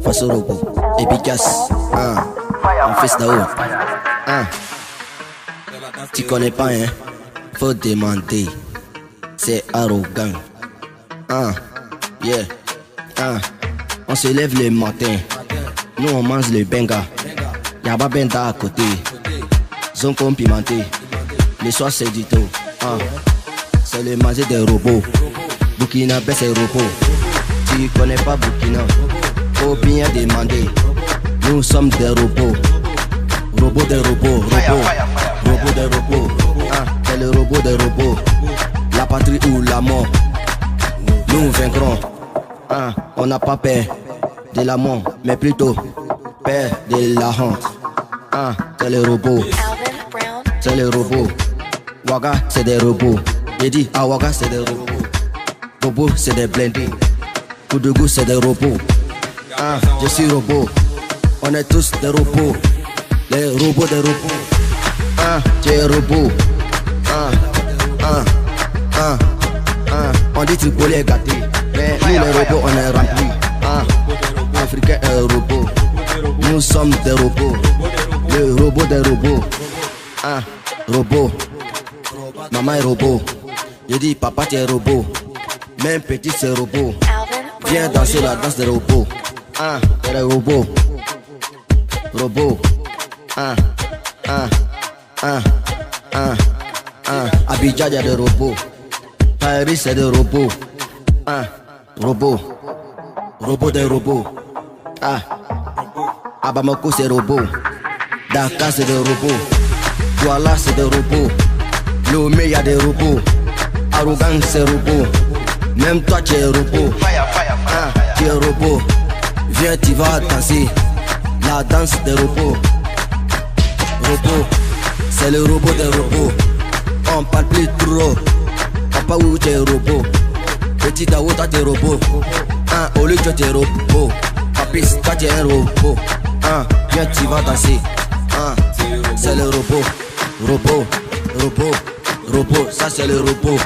Face au robot, efficace, on fait ça haut. Tu connais pas, hein? Faut demander. C'est arrogant. Yeah. On se lève le matin. Nous on mange le benga. Y'a benda à côté. Zonko pimenté. Le soir c'est du tout. C'est le manger des robots. Burkina c'est robot. Tu connais pas Burkina? Faut bien demander. Nous sommes des robots. Robots des robots. Robots des robots. C'est le robot des robots. La patrie ou la mort. Nous vaincrons. On n'a pas peur de la mort, mais plutôt peur de la honte. C'est les robots. C'est les robots. Waga, c'est des robots. J'ai dit, Waga, c'est des robots. Robots, c'est des blindés. Koudougou, c'est des robots. Je suis robot. On est tous des robots. Les robots des robots. Tu es robot. On dit Tripoli est gâté. Mais nous les robots on est remplis. Africain est robot. Nous sommes des robots. Le robot des robots. Robot. Maman est robot. J'ai dit papa tu es robot. Même petit c'est robot. Viens danser la danse des robots. T'es des robots. Robot. Abidjan y'a des robots. Paris c'est des robots. Robot. Robot des robots. Bamako c'est robot. Dakar c'est des robots. Douala c'est des robots. Lomé y'a des robots. Arrogant c'est robot. Même toi tu es robot. Tu es robot. Viens tu vas danser la danse des robots. Robot. C'est le robot des robots. On parle plus trop. Papa où tu es robot. Petit Daou toi t'es robot. Oli toi t'es robot. Papis toi t'es un robot. Viens tu vas danser. C'est le robot. Robot. Ça c'est le robot.